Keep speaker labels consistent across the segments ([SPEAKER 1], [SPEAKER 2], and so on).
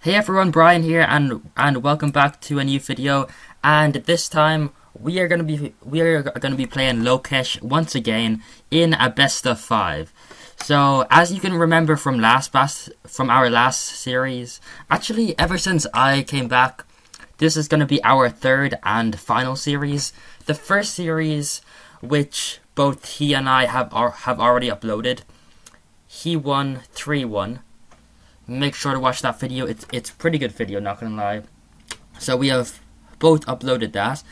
[SPEAKER 1] Hey everyone, Brian here, and welcome back to a new video. And this time we are gonna be playing Lokesh once again in a best of 5. So as you can remember from our last series, actually ever since I came back, this is gonna be our third and final series. The first series, which both he and I have already uploaded, he won 3-1. Make sure to watch that video. It's a pretty good video, not gonna lie. So we have both uploaded that,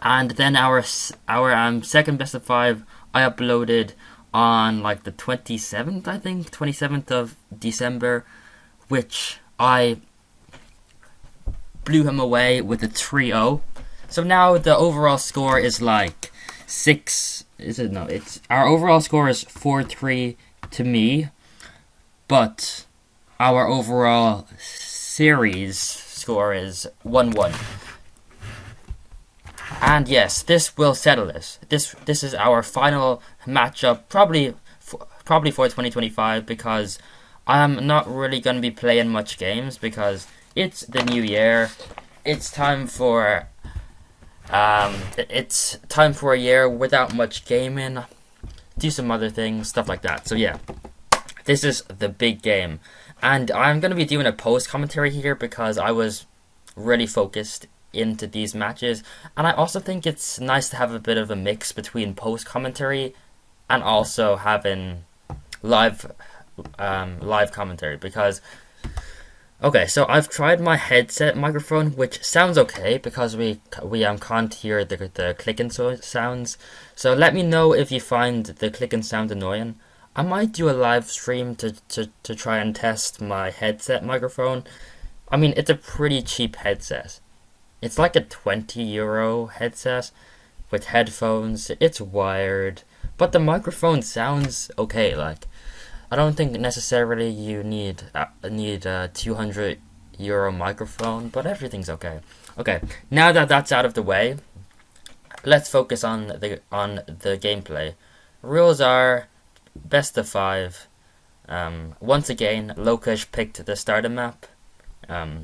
[SPEAKER 1] and then our second best of 5 I uploaded on like the 27th, I think, 27th of December, which I blew him away with a 3-0. So now the overall score is like 6. Our overall score is 4-3 to me, but our overall series score is 1-1. And yes, this will settle this. This is our final matchup, probably for 2025, because I'm not really going to be playing much games because it's the new year. It's time for a year without much gaming, do some other things, stuff like that. So yeah, this is the big game. And I'm going to be doing a post commentary here because I was really focused into these matches. And I also think it's nice to have a bit of a mix between post commentary and also having live commentary. Because, okay, so I've tried my headset microphone, which sounds okay because we can't hear the clicking sounds. So let me know if you find the clicking sound annoying. I might do a live stream to try and test my headset microphone. I mean, it's a pretty cheap headset. It's like a €20 headset with headphones. It's wired, but the microphone sounds okay. Like, I don't think necessarily you need a €200 microphone, but everything's okay. Okay, now that that's out of the way, let's focus on the gameplay. Rules are best of 5. Once again, Lokesh picked the starter map. I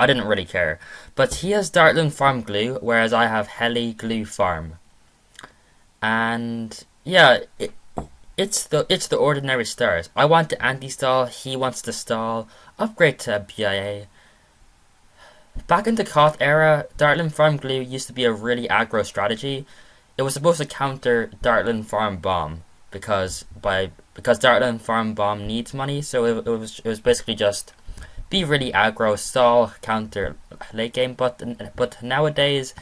[SPEAKER 1] didn't really care, but he has Dartland Farm Glue, whereas I have Heli Glue Farm. And yeah, it's the ordinary stars. I want to anti-stall, he wants to stall, upgrade to a BIA. Back in the Koth era, Dartland Farm Glue used to be a really aggro strategy. It was supposed to counter Dartland Farm Bomb, because Dartland Farm Bomb needs money, so it was basically just be really aggro, stall, counter, late game. But nowadays,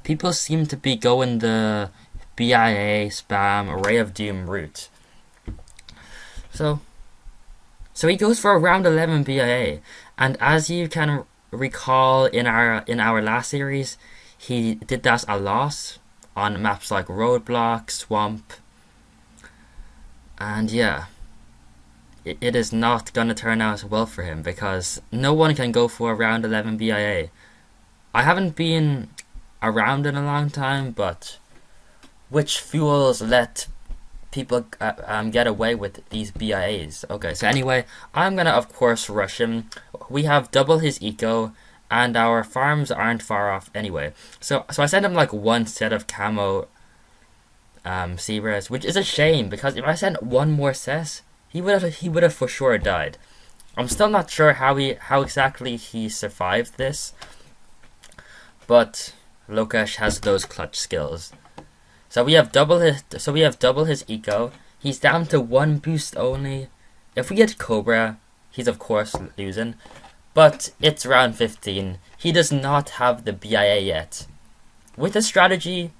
[SPEAKER 1] people seem to be going the BIA spam Array of Doom route. So he goes for a round 11 BIA, and as you can recall in our last series, he did that a lot on maps like Roadblock, Swamp. And yeah, it is not going to turn out well for him because no one can go for a round 11 BIA. I haven't been around in a long time, but which fools let people get away with these BIAs? Okay, so anyway, I'm going to of course rush him. We have double his eco, and our farms aren't far off anyway. So I sent him like one set of camo C-res, which is a shame because if I sent one more set, he would have for sure died. I'm still not sure how exactly he survived this, but Lokesh has those clutch skills. So we have double his eco. He's down to 1 boost only. If we get Cobra, he's of course losing, but it's round 15. He does not have the BIA yet. With this strategy,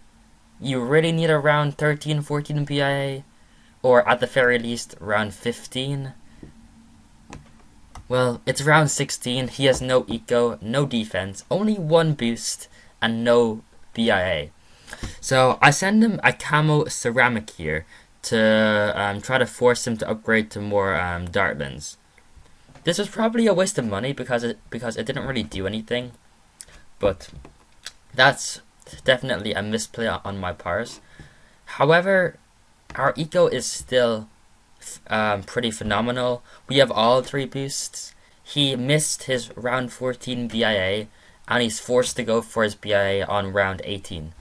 [SPEAKER 1] you really need around 13, 14 BIA, or at the very least, round 15. Well, it's round 16, he has no eco, no defense, only 1 boost, and no BIA. So I send him a camo ceramic here to try to force him to upgrade to more Dartlands. This was probably a waste of money because it didn't really do anything, but that's definitely a misplay on my part. However, our eco is still pretty phenomenal. We have all 3 boosts. he missed his round 14 BIA, and he's forced to go for his BIA on round 18.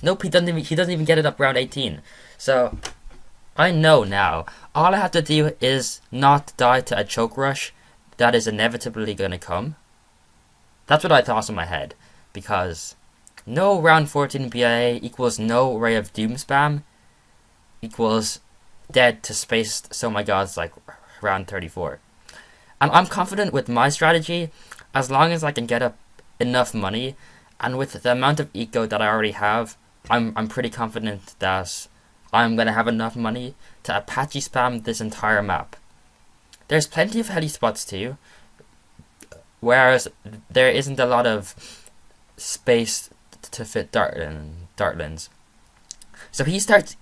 [SPEAKER 1] Nope, he doesn't even get it up round 18. So I know now. All I have to do is not die to a choke rush that is inevitably gonna come. That's what I thought in my head, because no round 14 BIA equals no Ray of Doom spam equals dead to spaced so my gods like round 34. And I'm confident with my strategy, as long as I can get up enough money, and with the amount of eco that I already have, I'm pretty confident that I'm gonna have enough money to Apache spam this entire map. There's plenty of heli spots too, whereas there isn't a lot of space to fit dartlings. So he starts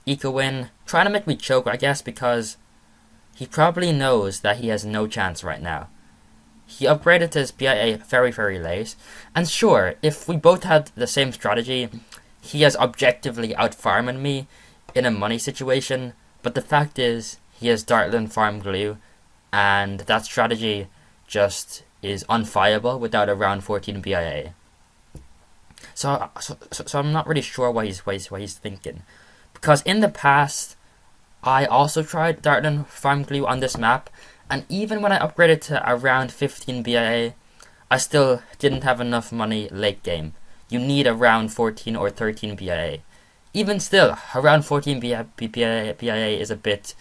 [SPEAKER 1] ecoing, trying to make me choke, I guess, because he probably knows that he has no chance right now. He upgraded to his BIA very, very late, and sure, if we both had the same strategy, he has objectively out-farming me in a money situation, but the fact is, he has Dartland farm glue, and that strategy just is unfiable without a round 14 BIA. So I'm not really sure what he's thinking, because in the past, I also tried Dartland farm glue on this map, and even when I upgraded to a round 15 BIA, I still didn't have enough money late game. You need a round 14 or 13 BIA. Even still, a round 14 BIA is a bit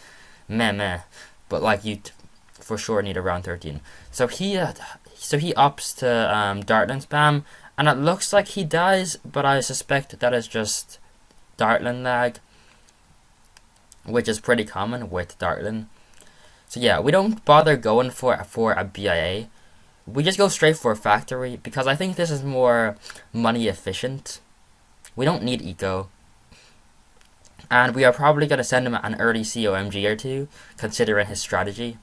[SPEAKER 1] meh, but like you for sure need a round 13. So he opts to Dartland spam, and it looks like he dies, but I suspect that is just Dartland lag, which is pretty common with Dartland. So yeah, we don't bother going for a BIA. We just go straight for a factory, because I think this is more money efficient. We don't need eco. And we are probably going to send him an early COMG or two, considering his strategy.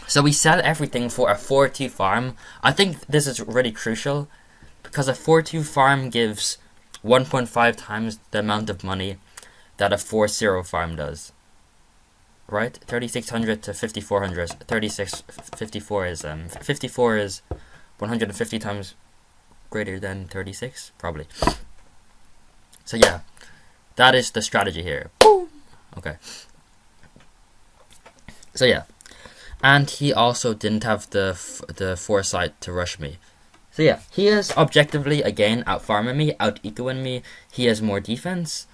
[SPEAKER 1] So we sell everything for a 4-2 farm. I think this is really crucial, because a 4-2 farm gives 1.5 times the amount of money that a 4-0 farm does. Right? 3600 to 5400. 54 is 150 times greater than 36, probably. So yeah, that is the strategy here. Boom. Okay. So yeah, and he also didn't have the foresight to rush me. So yeah, he is objectively again out farming me, out ecoing me. He has more defense.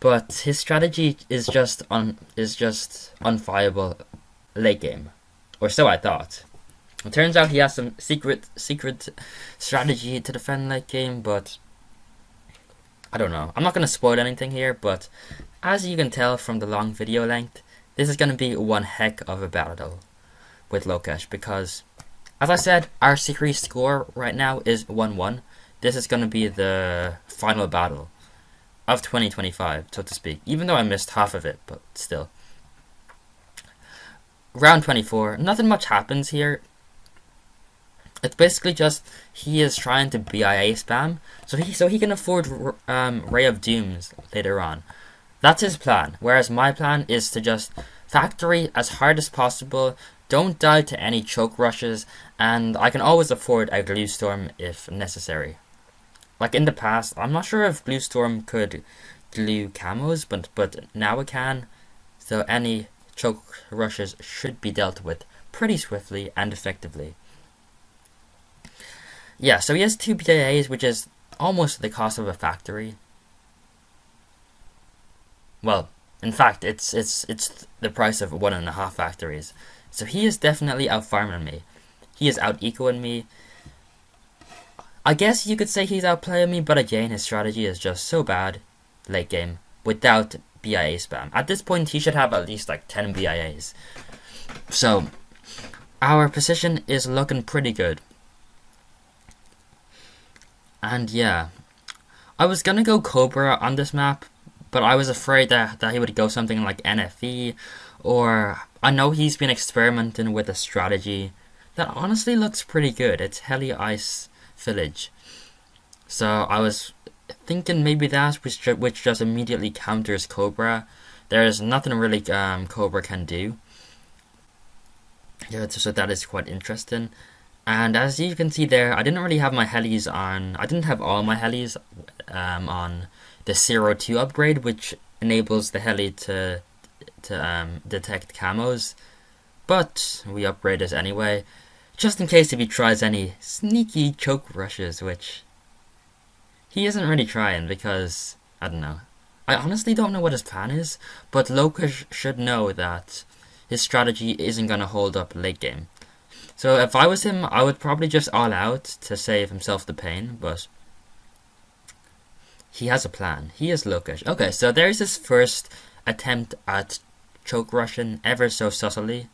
[SPEAKER 1] But his strategy is just unviable late game, or so I thought. It turns out he has some secret strategy to defend late game, but I don't know. I'm not gonna spoil anything here, but as you can tell from the long video length, this is gonna be one heck of a battle with Lokesh, because, as I said, our series score right now is 1-1. This is gonna be the final battle of 2025, so to speak, even though I missed half of it, but still. Round 24, nothing much happens here. It's basically just he is trying to BIA spam, so he can afford Ray of Dooms later on. That's his plan, whereas my plan is to just factory as hard as possible, don't die to any choke rushes, and I can always afford a glue storm if necessary. Like in the past, I'm not sure if Glue Storm could glue camos, but now it can. So any choke rushes should be dealt with pretty swiftly and effectively. Yeah, so he has 2 BIAs, which is almost the cost of a factory. Well, in fact, it's the price of 1.5 factories. So he is definitely out farming me. He is out ecoing me. I guess you could say he's outplaying me, but again, his strategy is just so bad late game without BIA spam. At this point, he should have at least like 10 BIAs. So, our position is looking pretty good. And yeah, I was gonna go Cobra on this map, but I was afraid that he would go something like NFE, or I know he's been experimenting with a strategy that honestly looks pretty good. It's Heli Ice Village. So I was thinking maybe that which just immediately counters Cobra. There's nothing really Cobra can do. Yeah, so that is quite interesting. And as you can see there, I didn't really have my helis on. I didn't have all my helis on the 02 upgrade, which enables the heli to detect camos. But we upgrade it anyway, just in case if he tries any sneaky choke rushes, which he isn't really trying because I don't know. I honestly don't know what his plan is, but Lokesh should know that his strategy isn't gonna hold up late game. So if I was him, I would probably just all out to save himself the pain, but he has a plan. He is Lokesh. Okay, so there's his first attempt at choke rushing ever so subtly.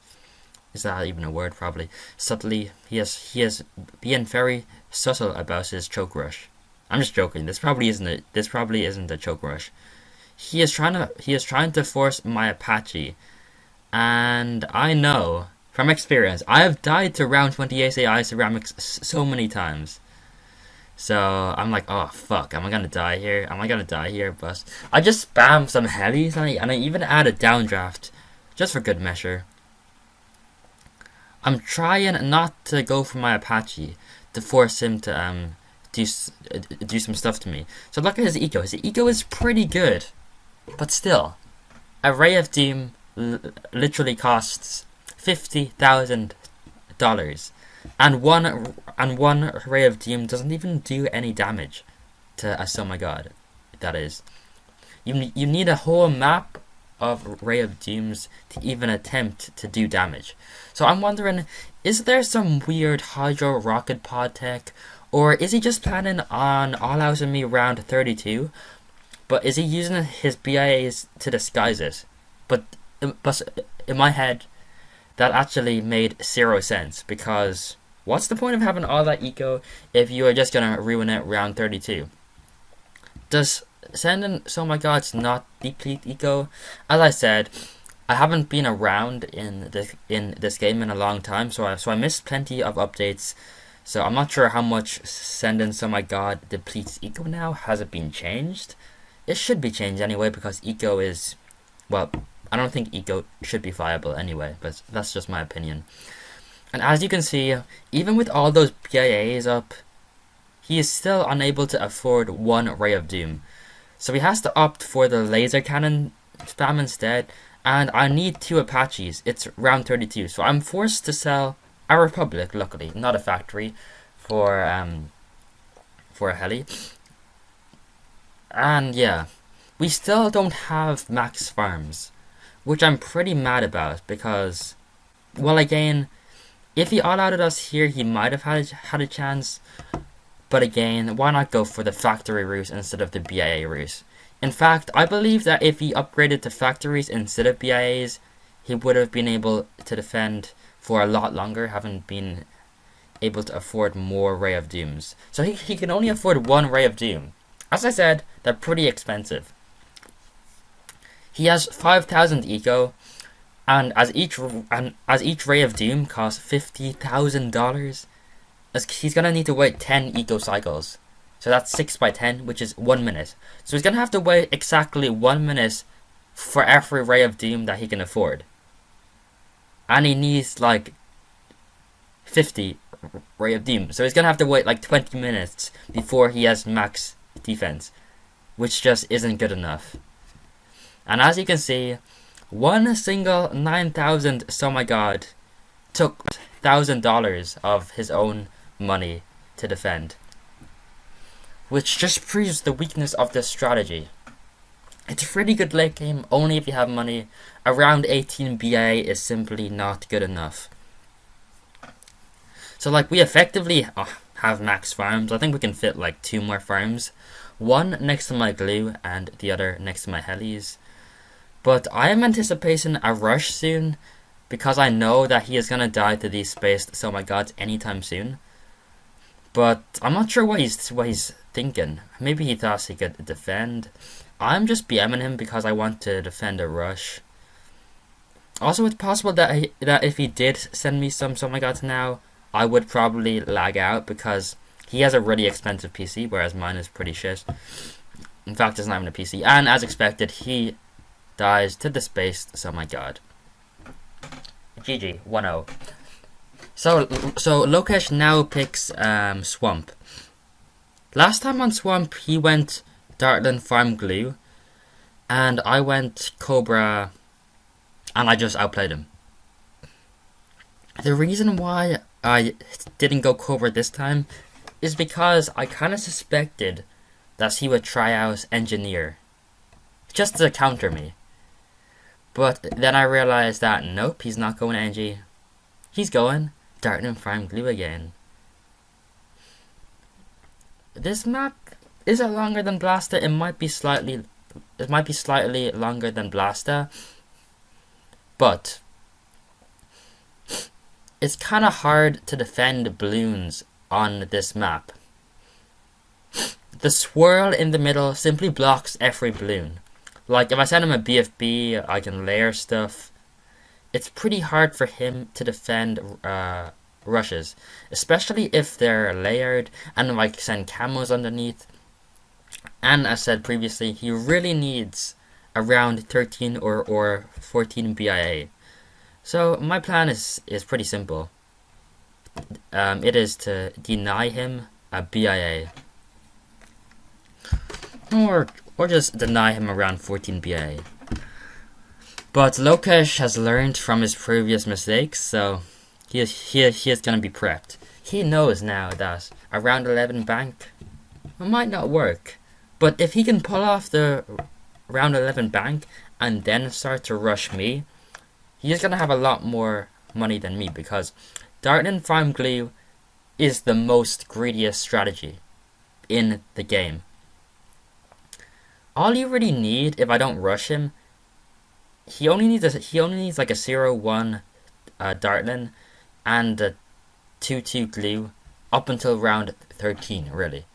[SPEAKER 1] Is that even a word? Probably. Subtly. He has been very subtle about his choke rush. I'm just joking. This probably isn't a choke rush. He is trying to force my Apache, and I know from experience I have died to round 28 AI ceramics so many times. So I'm like, oh fuck, am I gonna die here? But I just spam some helis and I even add a downdraft just for good measure. I'm trying not to go for my Apache to force him to do some stuff to me. So look at his eco. His eco is pretty good, but still, a Ray of Doom literally costs $50,000, and one Ray of Doom doesn't even do any damage to us. Oh my god, that is. You need a whole map of Ray of Dooms to even attempt to do damage. So I'm wondering, is there some weird Hydro Rocket Pod tech, or is he just planning on all-outing me round 32, but is he using his BIAs to disguise it? But in my head, that actually made 0 sense, because what's the point of having all that eco if you are just gonna ruin it round 32? Does sending So My Gods not deplete eco? As I said, I haven't been around in this game in a long time, so I missed plenty of updates. So I'm not sure how much sending So My God depletes eco now. Has it been changed? It should be changed anyway, because eco is, well, I don't think eco should be viable anyway, but that's just my opinion. And as you can see, even with all those BIAs up, he is still unable to afford one Ray of Doom. So he has to opt for the laser cannon spam instead, and I need 2 Apaches. It's round 32, so I'm forced to sell a Republic, luckily, not a factory, for a heli. And yeah, we still don't have max farms, which I'm pretty mad about, because, well, again, if he all-outed us here, he might have had a chance. But again, why not go for the factory route instead of the BIA route? In fact, I believe that if he upgraded to factories instead of BIAs, he would have been able to defend for a lot longer, having been able to afford more Ray of Dooms. So he can only afford 1 Ray of Doom. As I said, they're pretty expensive. He has 5,000 eco, and as each Ray of Doom costs $50,000, he's gonna need to wait 10 eco cycles. So that's 6 by 10, which is 1 minute. So he's gonna have to wait exactly 1 minute for every Ray of Doom that he can afford. And he needs like 50 Ray of Doom. So he's gonna have to wait like 20 minutes before he has max defense, which just isn't good enough. And as you can see, one single 9,000 So My God took $1,000 of his own money to defend, which just proves the weakness of this strategy. It's a pretty good late game only if you have money. Around 18 BA is simply not good enough. So like, we effectively have max farms. I think we can fit like 2 more farms, one next to my glue and the other next to my helis. But I am anticipating a rush soon, because I know that he is gonna die to these spaced So My Gods anytime soon. But I'm not sure what he's thinking. Maybe he thought he could defend. I'm just BMing him because I want to defend a rush. Also, it's possible that if he did send me some So My Gods now, I would probably lag out, because he has a really expensive PC, whereas mine is pretty shit. In fact, it's not even a PC. And as expected, he dies to the spaced So My God. GG, 1-0. So Lokesh now picks Swamp. Last time on Swamp, he went Dartland Farm Glue, and I went Cobra, and I just outplayed him. The reason why I didn't go Cobra this time is because I kind of suspected that he would try out Engineer, just to counter me. But then I realized that nope, he's not going Engie. He's going Dartland Farm Glue again. This map, is it longer than Blasta? It might be slightly longer than Blasta, but it's kind of hard to defend balloons on this map. The swirl in the middle simply blocks every balloon. Like if I send him a BFB, I can layer stuff. It's pretty hard for him to defend rushes, especially if they're layered and like send camos underneath. And as said previously, he really needs around 13 or 14 BIA. So my plan is pretty simple. It is to deny him a BIA, or just deny him around 14 BIA. But Lokesh has learned from his previous mistakes, so he is going to be prepped. He knows now that a round 11 bank might not work. But if he can pull off the round 11 bank and then start to rush me, he's going to have a lot more money than me, because Dartland Farm Glue is the most greediest strategy in the game. All you really need, if I don't rush him, he only needs like a 0-1 Dartland and a 2-2 glue up until round 13, really.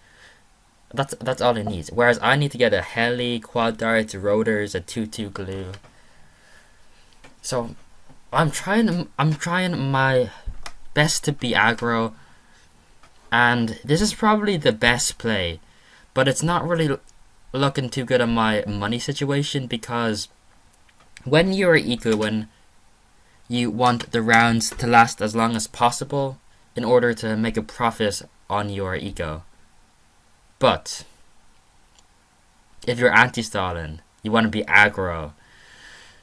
[SPEAKER 1] That's all he needs. Whereas I need to get a heli, quad darts, rotors, a 2-2 glue. So I'm trying my best to be aggro, and this is probably the best play, but it's not really looking too good on my money situation, because when you're ecoing, you want the rounds to last as long as possible in order to make a profit on your eco. But if you're anti-stalling, you want to be aggro.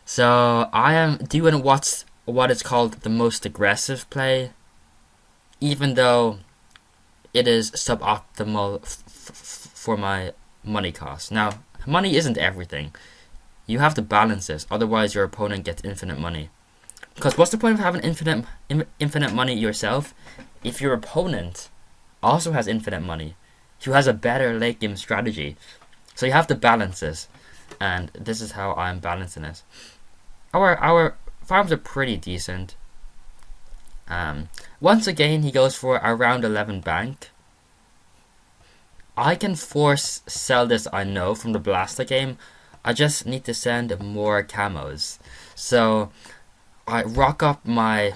[SPEAKER 1] So I am doing what is called the most aggressive play, even though it is suboptimal for my money cost. Now, money isn't everything. You have to balance this, otherwise your opponent gets infinite money. Because what's the point of having infinite money yourself if your opponent also has infinite money, who has a better late game strategy? So you have to balance this, and this is how I'm balancing this. Our farms are pretty decent. Once again, he goes for a round 11 bank. I can force sell this, I know, from the Blaster game. I just need to send more camos. So I rock up my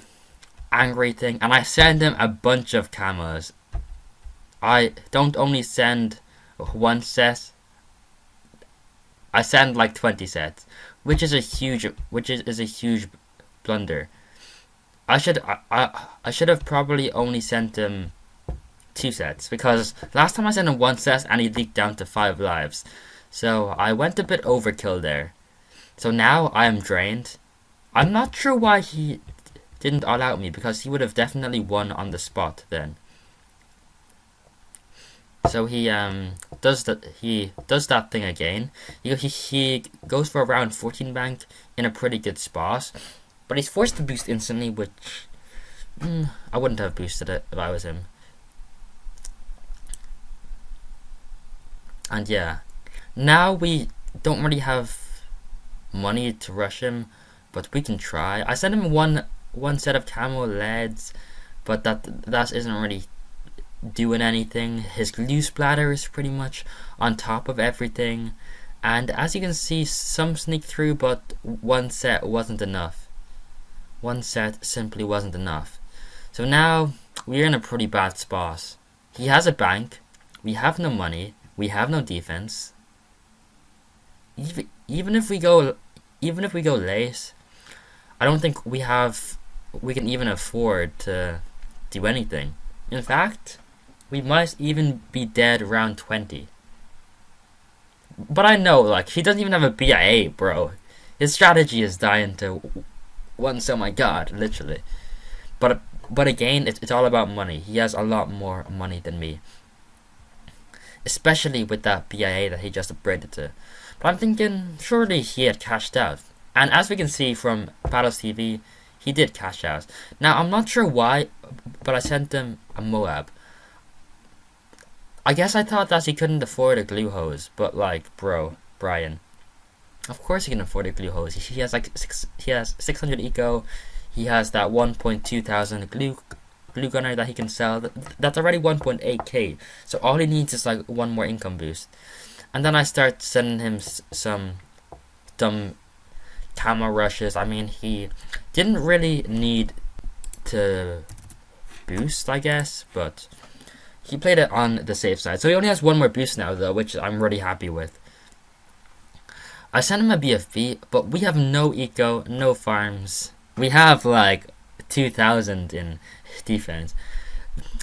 [SPEAKER 1] angry thing and I send him a bunch of camos. I don't only send one set, I send like 20 sets, which is a huge blunder. I should have probably only sent him 2 sets, because last time I sent him 1 set and he leaked down to 5 lives. So I went a bit overkill there. So now I am drained. I'm not sure why he didn't all out me, because he would have definitely won on the spot then. So he does that thing again. He goes for a round 14 bank in a pretty good spot, but he's forced to boost instantly, which I wouldn't have boosted it if I was him. And yeah, now we don't really have money to rush him, but we can try. I sent him one set of camo leads, but that isn't really doing anything. His glue splatter is pretty much on top of everything, and as you can see, some sneak through, but 1 set wasn't enough. 1 set simply wasn't enough. So now we're in a pretty bad spot. He has a bank, we have no money, we have no defense. Even if we go late, I don't think we can even afford to do anything. In fact, we might even be dead round 20. But I know, like, he doesn't even have a BIA, bro. His strategy is dying to once, oh my god, literally. But again, it's all about money. He has a lot more money than me. Especially with that BIA that he just upgraded to. But I'm thinking, surely he had cashed out. And as we can see from Battles TV, he did cash out. Now, I'm not sure why, but I sent him a Moab. I guess I thought that he couldn't afford a glue hose, but like, bro, Bryan, of course he can afford a glue hose. He has like he has 600 eco. He has that 1.2 thousand glue gunner that he can sell. That's already 1.8k. So all he needs is like one more income boost. And then I start sending him some dumb camo rushes. I mean, he didn't really need to boost, I guess, but he played it on the safe side. So he only has one more boost now, though, which I'm really happy with. I sent him a BFB, but we have no eco, no farms. We have like 2,000 in defense.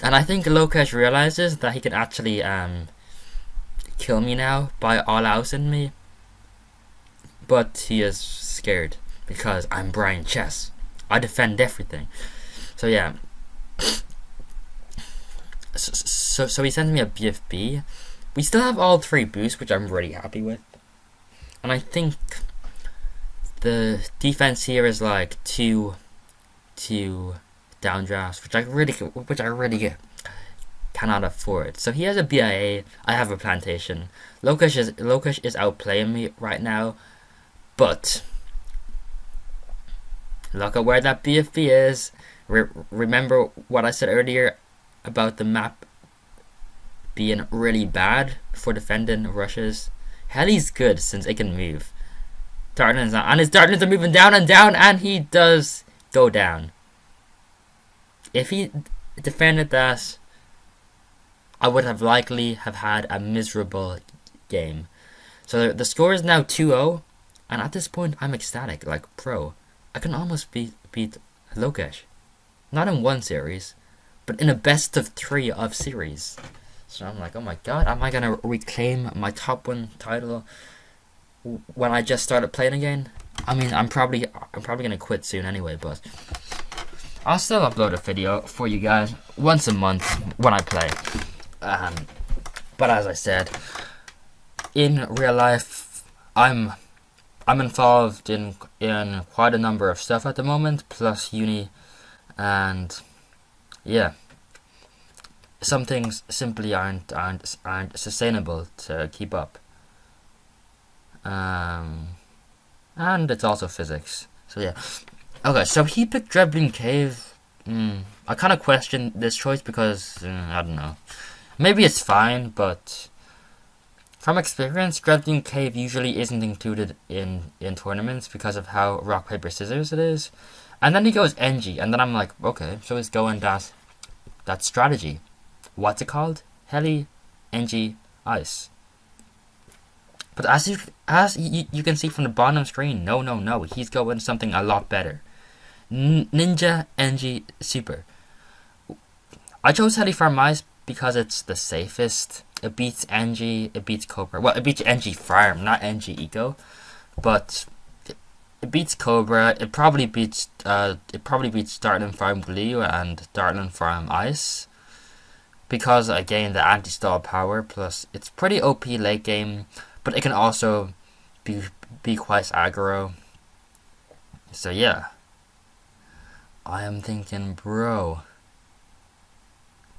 [SPEAKER 1] And I think Lokesh realizes that he can actually kill me now by all-outing me. But he is scared because I'm BryanChess. I defend everything. So yeah. So he sends me a BFB. We still have all 3 boosts, which I'm really happy with. And I think the defense here is like 2 downdrafts, which I really cannot afford. So he has a BIA. I have a plantation. Lokesh is outplaying me right now, but look at where that BFB is. Remember what I said earlier about the map being really bad for defending rushes? Heli's good since it can move. Dartlands not, and his Dartlands are moving down and down, and he does go down. If he defended that, I would have likely have had a miserable game. So the score is now 2-0, and at this point I'm ecstatic. Like, bro, I can almost beat Lokesh. Not in one series, but in a best of 3 of series. So I'm like, oh my god, am I gonna reclaim my top 1 title when I just started playing again? I mean, I'm probably gonna quit soon anyway, but I'll still upload a video for you guys once a month when I play. But as I said, in real life, I'm involved in quite a number of stuff at the moment, plus uni, and yeah, some things simply aren't sustainable to keep up. And it's also physics. So yeah. Okay, so he picked Drebling Cave. I kind of question this choice because I don't know. Maybe it's fine, but from experience, Drebling Cave usually isn't included in tournaments because of how rock paper scissors it is. And then he goes NG, and then I'm like, okay, so he's going that strategy. What's it called? Heli, NG, ice. But as you can see from the bottom screen, no, he's going something a lot better. Ninja, NG, super. I chose Heli Farm Ice because it's the safest. It beats NG, it beats Cobra. Well, it beats NG Farm, not NG Eco. But it beats Cobra. It probably beats Dartland Farm Glue and Dartland Farm Ice. Because again, the anti-stall power, plus it's pretty OP late game, but it can also be quite aggro. So yeah, I am thinking, bro,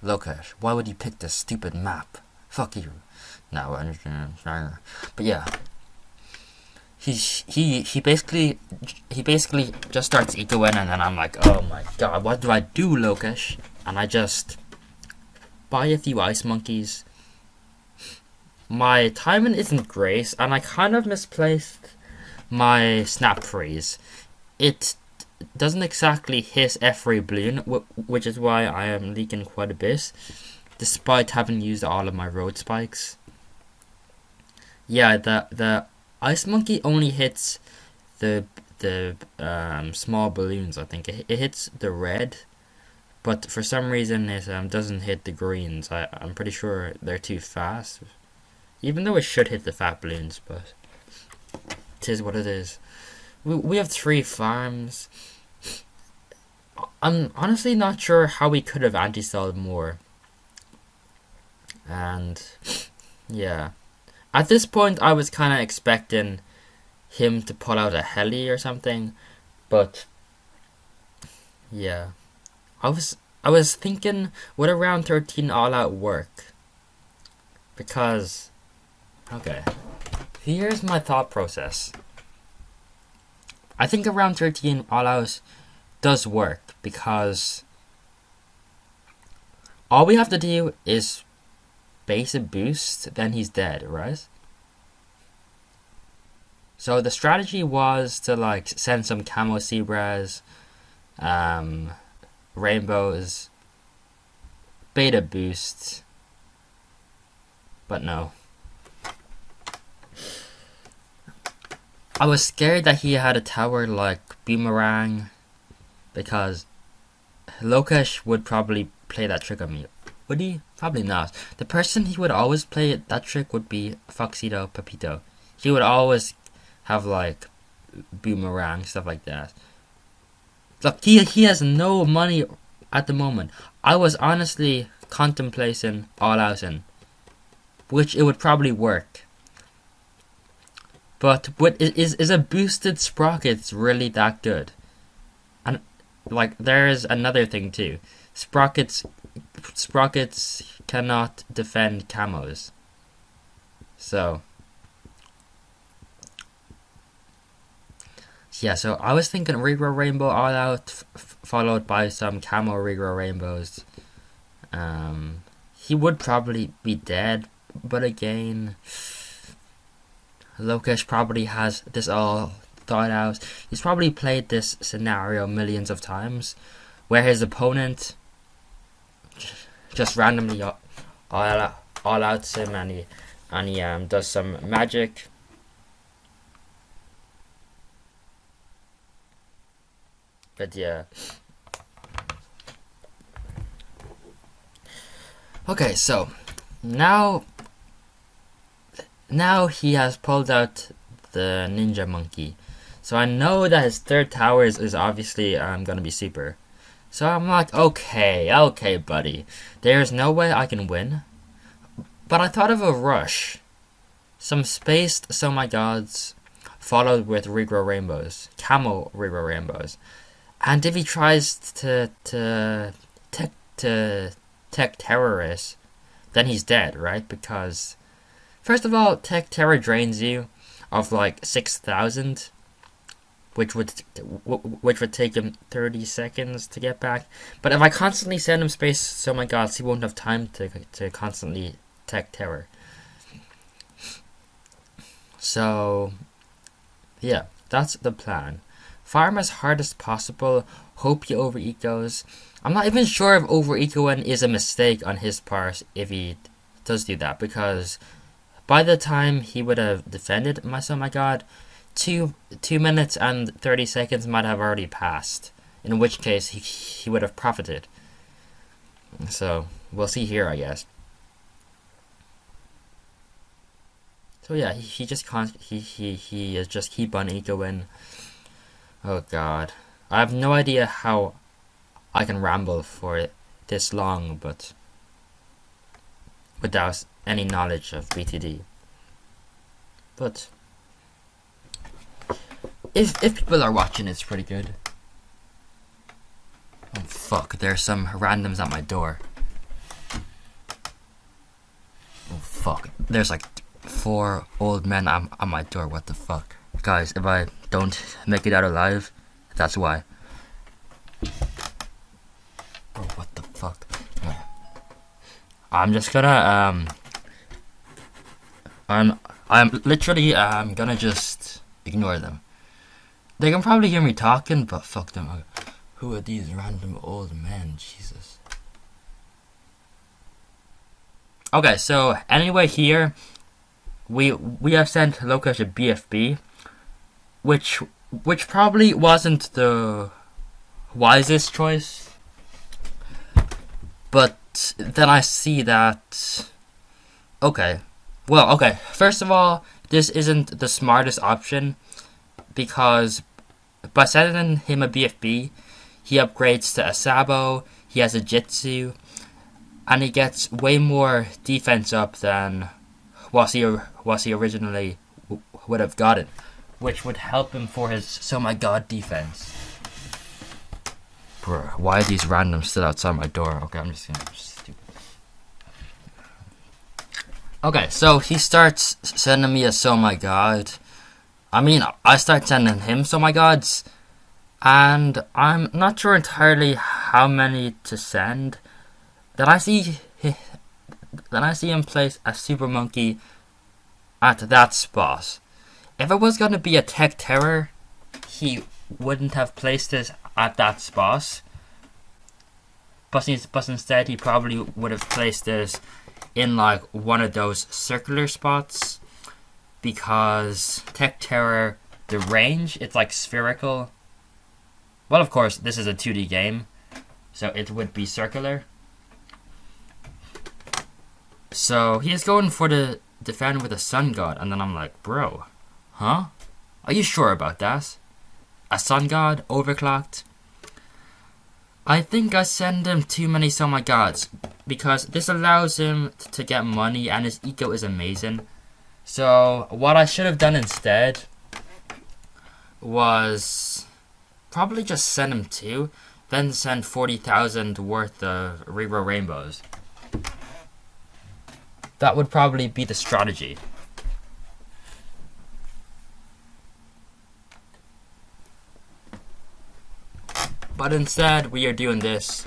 [SPEAKER 1] Lokesh, why would you pick this stupid map? Fuck you. No, but yeah, he basically just starts ecoing, and then I'm like, oh my god, what do I do, Lokesh? And I just buy a few ice monkeys. My timing isn't great, and I kind of misplaced my snap freeze. It doesn't exactly hit every balloon, which is why I am leaking quite a bit, despite having used all of my road spikes. Yeah, the ice monkey only hits the small balloons. I think it hits the red, but for some reason it doesn't hit the greens. I'm pretty sure they're too fast, even though it should hit the fat balloons, but it is what it is. We have 3 farms. I'm honestly not sure how we could have anti-stalled more. And yeah, at this point I was kind of expecting him to pull out a heli or something, but yeah, I was thinking, would a round 13 all out work? Because okay, here's my thought process. I think a round 13 all out does work because all we have to do is base a boost, then he's dead, right? So the strategy was to like send some camo zebras, rainbows, beta boost, but no. I was scared that he had a tower like Boomerang, because Lokesh would probably play that trick on me. Would he? Probably not. The person he would always play that trick would be Foxito Pepito. He would always have like Boomerang, stuff like that. Look, he has no money at the moment. I was honestly contemplating all outing, which it would probably work. But is a boosted Sprockets really that good? And like there's another thing too. Sprockets cannot defend camos. So yeah, so I was thinking regrow rainbow all out, followed by some camo regrow rainbows. He would probably be dead, but again, Lokesh probably has this all thought out. He's probably played this scenario millions of times, where his opponent just randomly all outs him, and he does some magic. But yeah. Okay, so now he has pulled out the ninja monkey. So I know that his third tower is obviously gonna be super. So I'm like, okay, buddy. There's no way I can win. But I thought of a rush. Some spaced So My Gods followed with regrow rainbows. Camo regrow rainbows. And if he tries to tech terrorist, then he's dead, right? Because first of all, tech terror drains you of like 6,000, which would take him 30 seconds to get back. But if I constantly send him space, so my god, he won't have time to constantly tech terror. So yeah, that's the plan. Farm as hard as possible. Hope you over ecos. I'm not even sure if over ecoing is a mistake on his part if he does do that, because by the time he would have defended my so my god, 2 minutes and 30 seconds might have already passed. In which case he would have profited. So we'll see here, I guess. So yeah, he just can't. He is just keep on ecoing. Oh god, I have no idea how I can ramble for this long, but without any knowledge of BTD. But if people are watching, it's pretty good. Oh fuck, there's some randoms at my door. Oh fuck, there's like 4 old men at my door. What the fuck, guys? If I don't make it out alive, that's why. Oh, what the fuck? I'm just gonna I'm literally gonna just ignore them. They can probably hear me talking, but fuck them. Who are these random old men? Jesus. Okay, so anyway, here we have sent Lokesh a BFB, which probably wasn't the wisest choice. But then I see that, okay, well, okay, first of all, this isn't the smartest option, because by sending him a BFB, he upgrades to a Sabo, he has a Jitsu, and he gets way more defense up than what he originally would have gotten, which would help him for his "so my god" defense. Bro, why are these randoms still outside my door? Okay, I'm just stupid. Okay, so he starts sending me a "so my god." I mean, I start sending him "so my gods," and I'm not sure entirely how many to send. Then I see him place a Super Monkey at that spot. If it was gonna be a Tech Terror, he wouldn't have placed it at that spot. But instead, he probably would have placed it in like one of those circular spots, because Tech Terror, the range, it's like spherical. Well, of course, this is a 2D game, so it would be circular. So he's going for the defend with a Sun God, and then I'm like, bro, huh? Are you sure about that? A Sun God overclocked? I think I send him too many "so my gods," because this allows him to get money, and his eco is amazing. So what I should have done instead was probably just send him 2, then send 40,000 worth of reroll rainbows. That would probably be the strategy. But instead, we are doing this.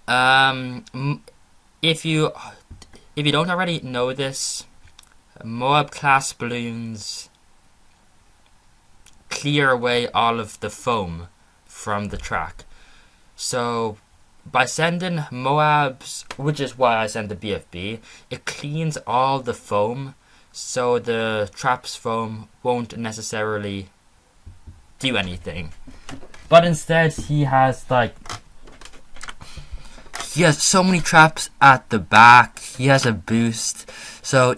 [SPEAKER 1] If you don't already know this, Moab class balloons clear away all of the foam from the track. So by sending Moabs, which is why I sent the BFB, it cleans all the foam, so the trap's foam won't necessarily do anything. But instead, he has so many traps at the back. He has a boost, so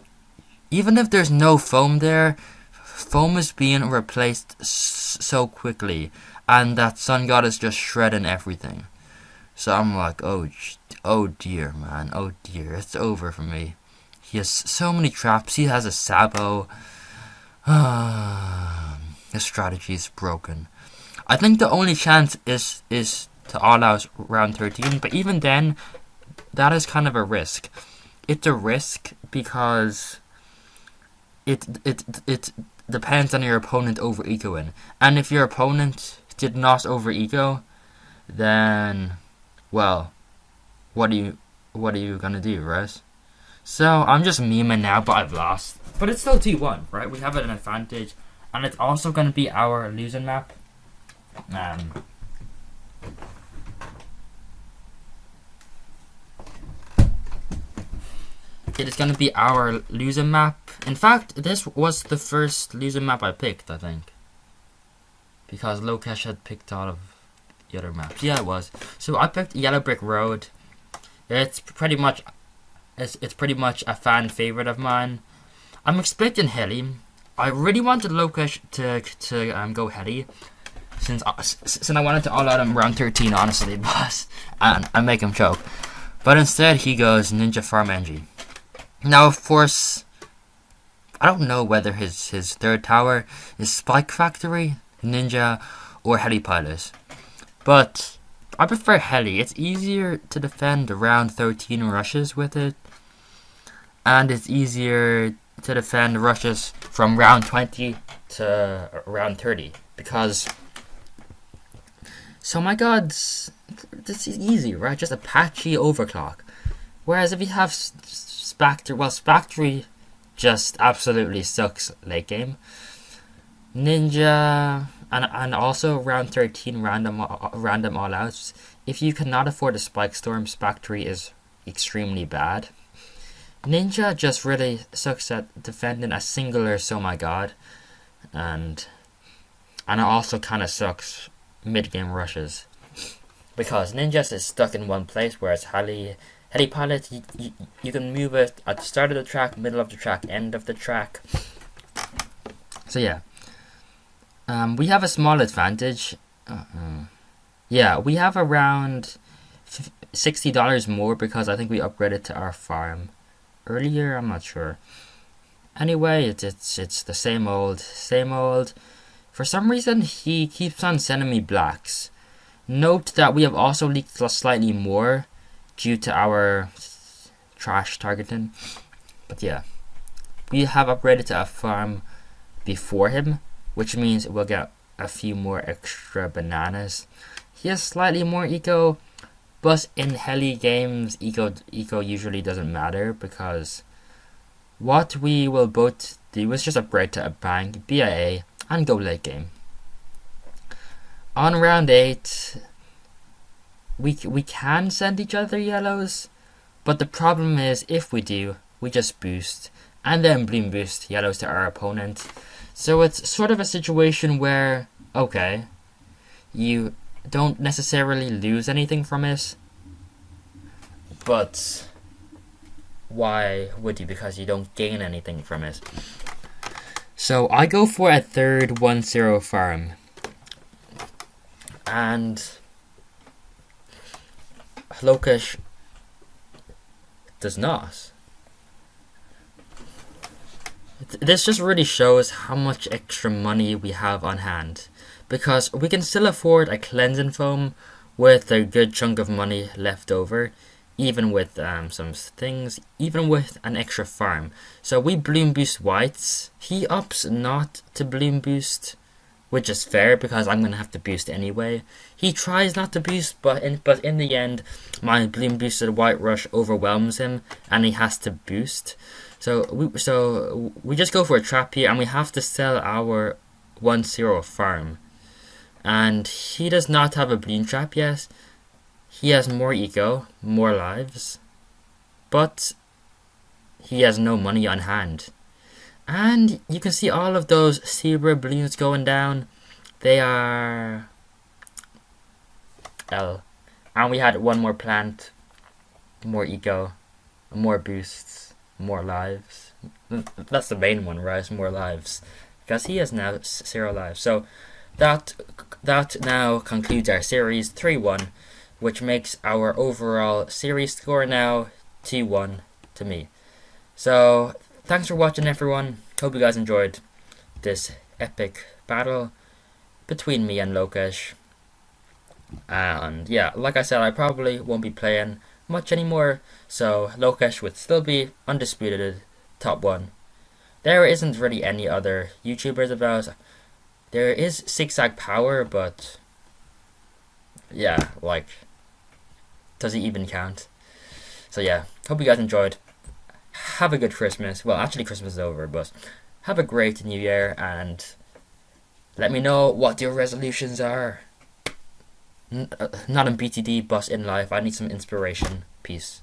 [SPEAKER 1] even if there's no foam there, foam is being replaced so quickly, and that Sun God is just shredding everything. So I'm like, oh dear, man, oh dear, it's over for me. He has so many traps. He has a Sabo. His strategy is broken. I think the only chance is to all out round 13, but even then, that is kind of a risk. It's a risk because it depends on your opponent over ecoing, and if your opponent did not over eco, then, well, what are you gonna do, right? So I'm just memeing now, but I've lost. But it's still 2-1, right? We have an advantage, and it's also gonna be our losing map. It is going to be our losing map. In fact, this was the first losing map I picked, I think, because Lokesh had picked all of the other maps. Yeah, it was. So I picked Yellow Brick Road. It's pretty much a fan favorite of mine. I'm expecting Heli. I really wanted Lokesh to go Heli, since I wanted to all out him round 13, honestly, but I make him choke. But instead, he goes Ninja Farm Engie. Now, of course, I don't know whether his third tower is Spike Factory, Ninja, or Heli Pilot, but I prefer Heli. It's easier to defend round 13 rushes with it, and it's easier to defend rushes from round 20 to round 30, because, so my gods, this is easy, right? Just Apache overclock. Whereas if you have Spectre, well, Spectre just absolutely sucks late game. Ninja, and also round 13 random all outs. If you cannot afford a Spike Storm, Spectre is extremely bad. Ninja just really sucks at defending a singular "so my god," and it also kind of sucks mid game rushes. because Ninjas is stuck in one place, whereas Heli Pilot, you can move it at the start of the track, middle of the track, end of the track. So yeah, we have a small advantage. Yeah, we have around $60 more because I think we upgraded to our farm earlier. I'm not sure. Anyway, it's the same old, same old. For some reason, he keeps on sending me blacks. Note that we have also leaked slightly more due to our trash targeting. But yeah, we have upgraded to a farm before him, which means we'll get a few more extra bananas. He has slightly more eco, but in heli games, eco usually doesn't matter, because what we will both do is just upgrade to a bank, BIA, and go late game. On round 8, we can send each other yellows, but the problem is if we do, we just boost, and then bloom boost yellows to our opponent. So it's sort of a situation where, okay, you don't necessarily lose anything from it, but why would you? Because you don't gain anything from it. So I go for a third 1-0 farm, and Lokesh does not. This just really shows how much extra money we have on hand, because we can still afford a cleansing foam with a good chunk of money left over, even with some things, even with an extra farm. So we bloom boost whites. He opts not to bloom boost, which is fair because I'm gonna have to boost anyway. He tries not to boost, but in the end, my bloom boosted white rush overwhelms him, and he has to boost. So we just go for a trap here, and we have to sell our 1-0 farm. And he does not have a bloom trap yet. He has more eco, more lives, but he has no money on hand. And you can see all of those zebra balloons going down. They are L. And we had one more plant, more eco, more boosts, more lives. That's the main one, right? More lives, because he has now 0 lives. So that now concludes our series 3-1, which makes our overall series score now 2-1 to me. So thanks for watching, everyone. Hope you guys enjoyed this epic battle between me and Lokesh. And yeah, like I said, I probably won't be playing much anymore, so Lokesh would still be undisputed top 1. There isn't really any other YouTubers about. There is Zigzag Power, but yeah, like, does he even count? So yeah, hope you guys enjoyed. Have a good Christmas. Well, actually Christmas is over, but have a great New Year, and let me know what your resolutions are. Not in BTD, but in life. I need some inspiration. Peace.